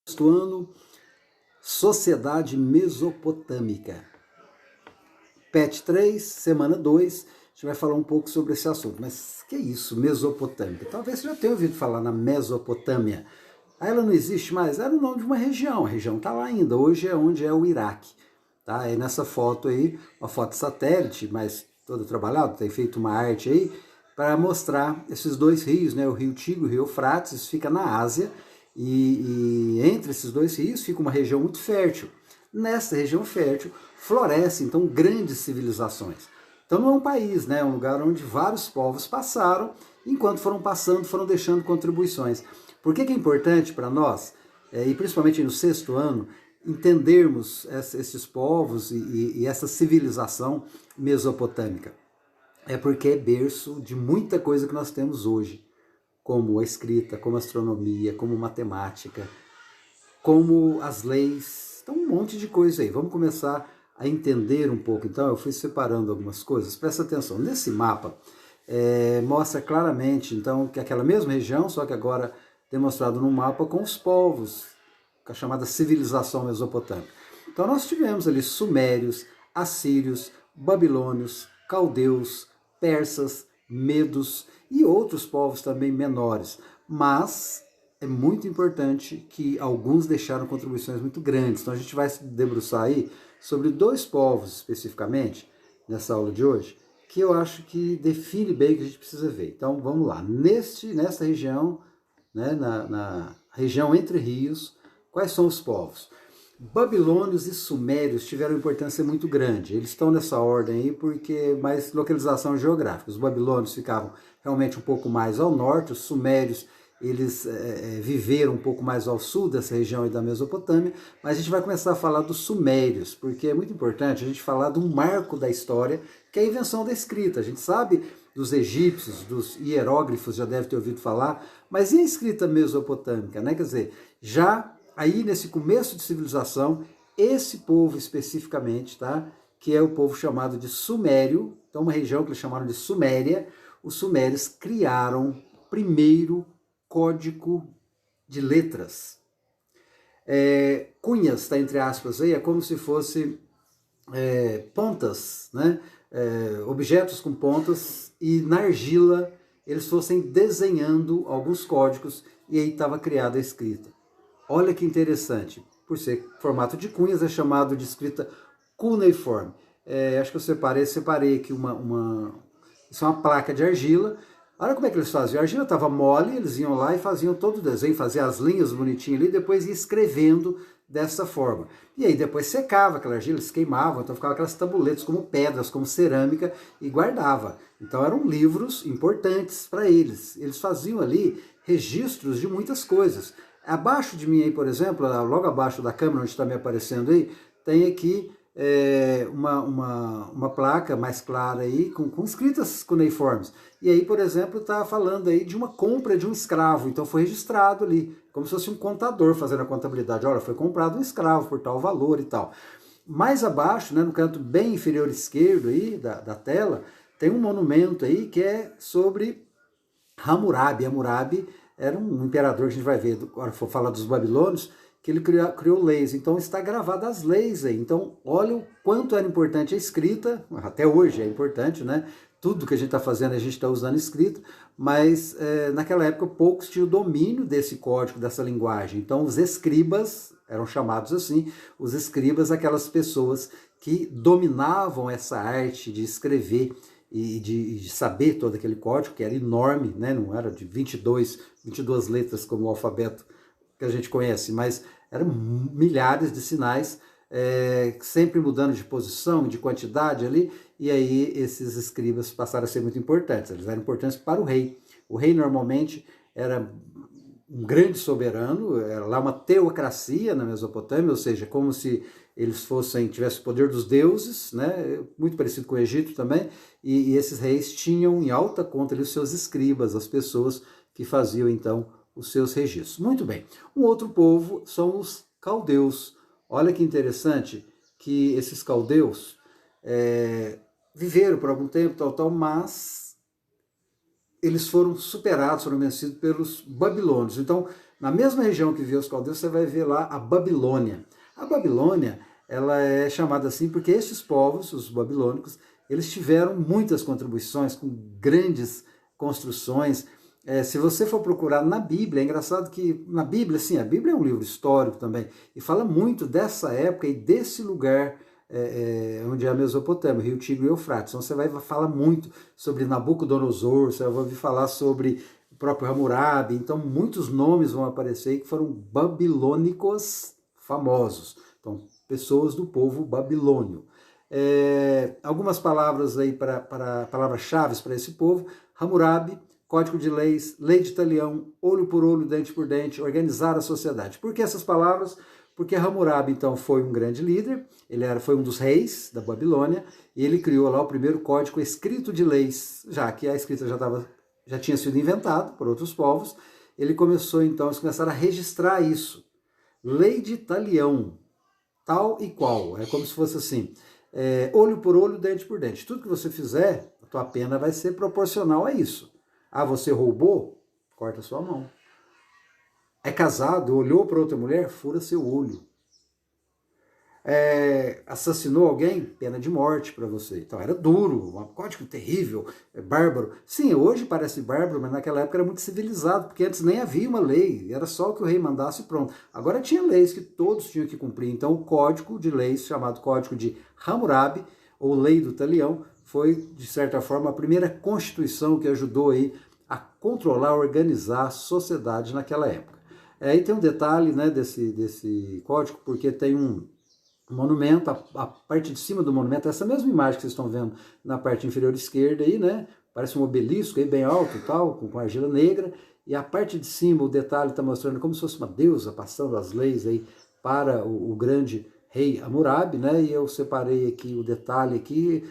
Sexto ano, Sociedade Mesopotâmica. PET 3, semana 2, a gente vai falar um pouco sobre esse assunto. Mas que é isso, Mesopotâmica? Talvez você já tenha ouvido falar na Mesopotâmia. Ela não existe mais, era o nome de uma região, a região está lá ainda, hoje é onde é o Iraque. Tá? Aí nessa foto aí, uma foto satélite, mas toda trabalhada, tem feito uma arte aí, para mostrar esses dois rios, né? O rio Tigre e o rio Eufrates, isso fica na Ásia, e entre esses dois rios fica uma região muito fértil. Nessa região fértil florescem então grandes civilizações. Então não é um país, né? É um lugar onde vários povos passaram, enquanto foram passando, foram deixando contribuições. Por que é importante para nós, e principalmente no sexto ano, entendermos esses povos e essa civilização mesopotâmica? É porque é berço de muita coisa que nós temos hoje, como a escrita, como a astronomia, como matemática, como as leis, então um monte de coisa aí. Vamos começar a entender um pouco. Então eu fui separando algumas coisas, presta atenção. Nesse mapa mostra claramente então que aquela mesma região, só que agora demonstrado no mapa com os povos, com a chamada civilização mesopotâmica. Então nós tivemos ali sumérios, assírios, babilônios, caldeus, persas, medos e outros povos também menores. Mas é muito importante que alguns deixaram contribuições muito grandes. Então a gente vai se debruçar aí sobre dois povos especificamente, nessa aula de hoje, que eu acho que define bem o que a gente precisa ver. Então vamos lá. Nessa região, né, na região entre rios, quais são os povos? Babilônios e sumérios tiveram importância muito grande. Eles estão nessa ordem aí porque mais localização geográfica. Os babilônios ficavam realmente um pouco mais ao norte, os sumérios eles viveram um pouco mais ao sul dessa região aí da Mesopotâmia, mas a gente vai começar a falar dos sumérios, porque é muito importante a gente falar de um marco da história, que é a invenção da escrita. A gente sabe dos egípcios, dos hieróglifos, já deve ter ouvido falar, mas e a escrita mesopotâmica, né? Quer dizer, já aí nesse começo de civilização, esse povo especificamente, tá? Que é o povo chamado de Sumério, então uma região que eles chamaram de Suméria, os sumérios criaram o primeiro código de letras. Cunhas, está entre aspas aí, é como se fosse pontas, né? Objetos com pontas, e na argila eles fossem desenhando alguns códigos e aí estava criada a escrita. Olha que interessante, por ser formato de cunhas, é chamado de escrita cuneiforme. Acho que eu separei aqui isso é uma placa de argila. Olha como é que eles faziam. A argila estava mole, eles iam lá e faziam todo o desenho, faziam as linhas bonitinhas ali, depois ia escrevendo dessa forma. E aí depois secava aquela argila, eles queimavam, então ficava aquelas tabuletas como pedras, como cerâmica, e guardava. Então eram livros importantes para eles. Eles faziam ali registros de muitas coisas. Abaixo de mim aí, por exemplo, logo abaixo da câmera, onde está me aparecendo aí, tem aqui uma placa mais clara aí, com escritas cuneiformes. E aí, por exemplo, está falando aí de uma compra de um escravo. Então foi registrado ali, como se fosse um contador fazendo a contabilidade. Olha, foi comprado um escravo por tal valor e tal. Mais abaixo, né, no canto bem inferior esquerdo aí da tela, tem um monumento aí que é sobre Hammurabi. Hammurabi era um imperador que a gente vai ver, quando for falar dos babilônios, que ele criou leis. Então está gravado as leis aí. Então olha o quanto era importante a escrita, até hoje é importante, né? Tudo que a gente está fazendo a gente está usando escrita, mas naquela época poucos tinham domínio desse código, dessa linguagem. Então os escribas, eram chamados assim, os escribas, aquelas pessoas que dominavam essa arte de escrever e de saber todo aquele código, que era enorme, né? Não era de 22 letras como o alfabeto que a gente conhece, mas eram milhares de sinais, sempre mudando de posição, de quantidade ali, e aí esses escribas passaram a ser muito importantes. Eles eram importantes para o rei. O rei normalmente era um grande soberano, era lá uma teocracia na Mesopotâmia, ou seja, como se eles tivessem o poder dos deuses, né? Muito parecido com o Egito também, e esses reis tinham em alta conta ali os seus escribas, as pessoas que faziam então os seus registros. Muito bem. Um outro povo são os caldeus. Olha que interessante que esses caldeus viveram por algum tempo, mas eles foram superados, foram vencidos pelos babilônios. Então, Na mesma região que vivia os caldeus, você vai ver lá a Babilônia. A Babilônia, ela é chamada assim porque estes povos, os babilônicos, eles tiveram muitas contribuições com grandes construções. Se você for procurar na Bíblia, é engraçado que na Bíblia, sim, a Bíblia é um livro histórico também, e fala muito dessa época e desse lugar onde é a Mesopotâmia, Rio Tigre e Eufrates. Então você vai falar muito sobre Nabucodonosor, você vai ouvir falar sobre o próprio Hammurabi, então muitos nomes vão aparecer que foram babilônicos famosos. Então, pessoas do povo babilônio. Algumas palavras aí para palavras-chave para esse povo: Hammurabi, Código de Leis, Lei de Talião, Olho por olho, dente por dente, organizar a sociedade. Por que essas palavras? Porque Hammurabi, então, foi um grande líder, foi um dos reis da Babilônia, e ele criou lá o primeiro código escrito de leis, já que a escrita já tinha sido inventada por outros povos. Ele começou, então, eles começaram a registrar isso. Lei de Talião, tal e qual, é como se fosse assim, olho por olho, dente por dente. Tudo que você fizer, a tua pena vai ser proporcional a isso. Ah, você roubou? Corta sua mão. É casado, olhou para outra mulher? Fura seu olho. Assassinou alguém? Pena de morte para você. Então era duro, um código terrível, bárbaro. Sim, hoje parece bárbaro, mas naquela época era muito civilizado, porque antes nem havia uma lei, era só o que o rei mandasse e pronto. Agora tinha leis que todos tinham que cumprir. Então o código de leis, chamado Código de Hammurabi, ou Lei do Talião, foi, de certa forma, a primeira constituição que ajudou aí a controlar, organizar a sociedade naquela época. Aí tem um detalhe, né, desse código, porque tem um monumento, a parte de cima do monumento, essa mesma imagem que vocês estão vendo na parte inferior esquerda aí, né, parece um obelisco aí bem alto e tal, com argila negra, e a parte de cima, o detalhe está mostrando como se fosse uma deusa passando as leis aí para o grande rei Hammurabi, né? E eu separei aqui o detalhe aqui,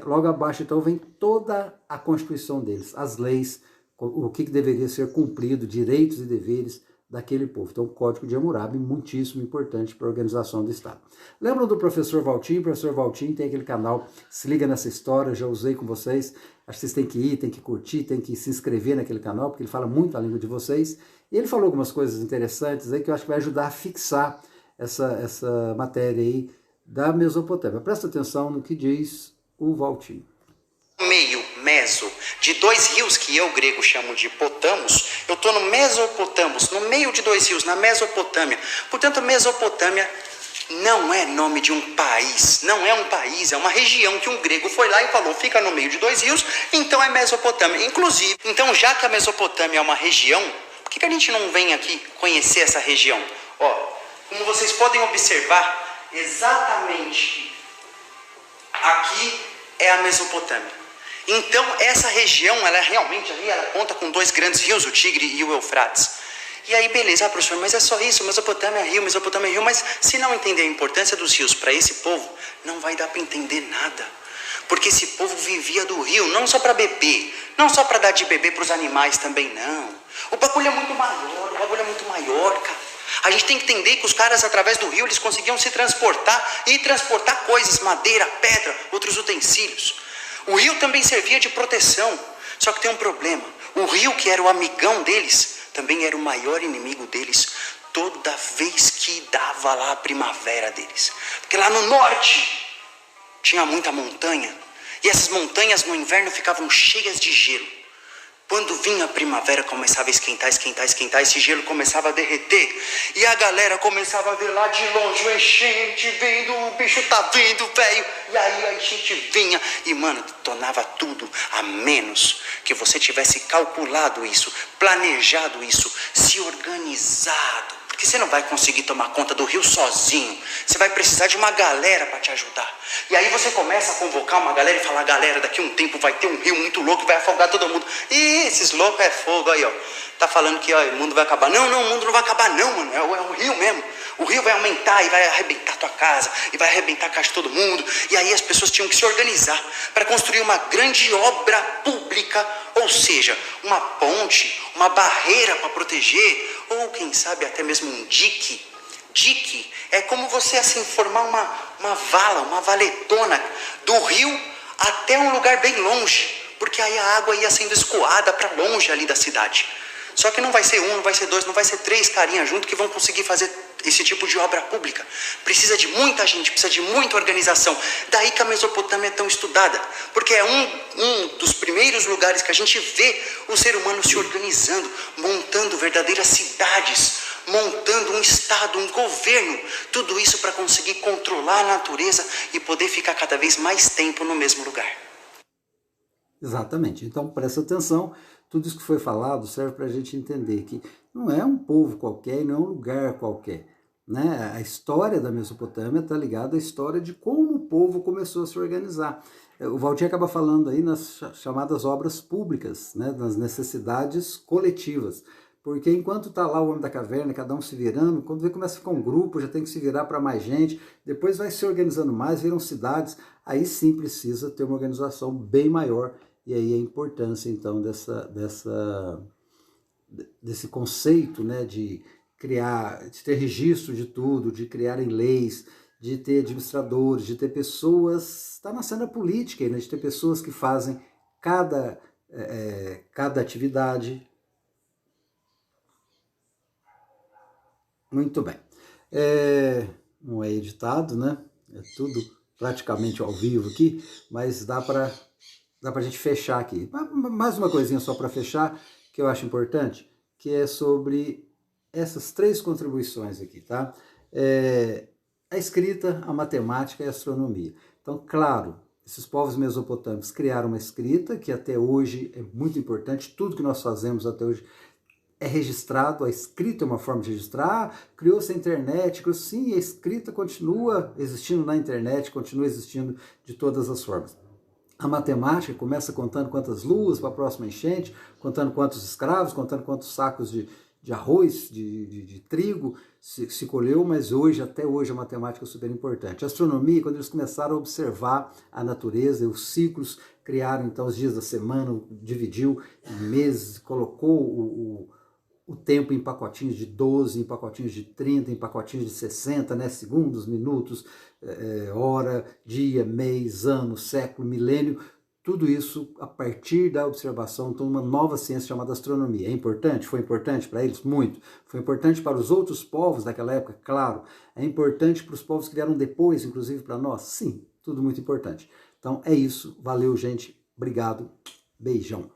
logo abaixo então vem toda a constituição deles, as leis, o que deveria ser cumprido, direitos e deveres daquele povo. Então o Código de Hammurabi, muitíssimo importante para a organização do Estado. Lembram do professor Valtinho? O professor Valtinho tem aquele canal, se liga nessa história, já usei com vocês, acho que vocês têm que ir, têm que curtir, têm que se inscrever naquele canal, porque ele fala muito a língua de vocês, e ele falou algumas coisas interessantes aí que eu acho que vai ajudar a fixar essa matéria aí da Mesopotâmia. Presta atenção no que diz o Valtinho. Meio meso de dois rios que eu grego chamo de Potamos, eu estou no Mesopotamos, no meio de dois rios, na Mesopotâmia. Portanto, Mesopotâmia não é nome de um país, não é um país, é uma região que um grego foi lá e falou, fica no meio de dois rios, então é Mesopotâmia. Inclusive, então já que a Mesopotâmia é uma região, por que a gente não vem aqui conhecer essa região? Como vocês podem observar, exatamente aqui é a Mesopotâmia. Então essa região, ela realmente ali, ela conta com dois grandes rios, o Tigre e o Eufrates. E aí beleza, professor, mas é só isso, Mesopotâmia é rio, mas se não entender a importância dos rios para esse povo, não vai dar para entender nada. Porque esse povo vivia do rio, não só para beber, não só para dar de beber para os animais também, não. O bagulho é muito maior, cara. A gente tem que entender que os caras, através do rio, eles conseguiam se transportar e transportar coisas, madeira, pedra, outros utensílios. O rio também servia de proteção, só que tem um problema. O rio, que era o amigão deles, também era o maior inimigo deles toda vez que dava lá a primavera deles. Porque lá no norte tinha muita montanha, e essas montanhas no inverno ficavam cheias de gelo. Quando vinha a primavera, começava a esquentar, esse gelo começava a derreter. E a galera começava a ver lá de longe o enchente vindo, o bicho tá vindo, velho. E aí a enchente vinha e, mano, tornava tudo, a menos que você tivesse calculado isso, planejado isso, se organizado. Porque você não vai conseguir tomar conta do rio sozinho. Você vai precisar de uma galera para te ajudar. E aí você começa a convocar uma galera e falar, galera, daqui a um tempo vai ter um rio muito louco que vai afogar todo mundo. E esses loucos é fogo aí, ó. Tá falando que o mundo vai acabar. Não, o mundo não vai acabar não, mano. É o rio mesmo. O rio vai aumentar e vai arrebentar tua casa. E vai arrebentar a casa de todo mundo. E aí as pessoas tinham que se organizar para construir uma grande obra pública. Ou seja, uma ponte, uma barreira para proteger. Ou quem sabe até mesmo um dique. Dique é como você assim formar uma vala, uma valetona do rio até um lugar bem longe. Porque aí a água ia sendo escoada para longe ali da cidade. Só que não vai ser um, não vai ser dois, não vai ser três carinhas junto que vão conseguir fazer esse tipo de obra pública. Precisa de muita gente, precisa de muita organização. Daí que a Mesopotâmia é tão estudada, porque é um dos primeiros lugares que a gente vê o ser humano se organizando, montando verdadeiras cidades, montando um estado, um governo, tudo isso para conseguir controlar a natureza e poder ficar cada vez mais tempo no mesmo lugar. Exatamente. Então presta atenção, tudo isso que foi falado serve para a gente entender que não é um povo qualquer, não é um lugar qualquer. Né? A história da Mesopotâmia está ligada à história de como o povo começou a se organizar. O Valdir acaba falando aí nas chamadas obras públicas, né? Nas necessidades coletivas. Porque enquanto está lá o homem da caverna, cada um se virando, quando vê começa a ficar um grupo, já tem que se virar para mais gente, depois vai se organizando mais, viram cidades, aí sim precisa ter uma organização bem maior. E aí a importância então desse conceito, né, de criar, de ter registro de tudo, de criarem leis, de ter administradores, de ter pessoas, está na cena política, né, de ter pessoas que fazem cada atividade. Muito bem. Não é editado, né? É tudo praticamente ao vivo aqui, mas dá para a gente fechar aqui. Mais uma coisinha só para fechar, que eu acho importante, que é sobre essas três contribuições aqui, tá? A escrita, a matemática e a astronomia. Então, claro, esses povos mesopotâmicos criaram uma escrita que até hoje é muito importante, tudo que nós fazemos até hoje é registrado, a escrita é uma forma de registrar, criou-se a internet, sim, a escrita continua existindo na internet, continua existindo de todas as formas. A matemática começa contando quantas luas para a próxima enchente, contando quantos escravos, contando quantos sacos de arroz, de trigo se colheu, mas hoje, até hoje, a matemática é super importante. A astronomia, quando eles começaram a observar a natureza e os ciclos, criaram então os dias da semana, dividiu em meses, colocou o tempo em pacotinhos de 12, em pacotinhos de 30, em pacotinhos de 60, né? Segundos, minutos, hora, dia, mês, ano, século, milênio, tudo isso a partir da observação, então uma nova ciência chamada astronomia. É importante? Foi importante para eles? Muito. Foi importante para os outros povos daquela época? Claro. É importante para os povos que vieram depois, inclusive para nós? Sim, tudo muito importante. Então é isso. Valeu, gente. Obrigado. Beijão.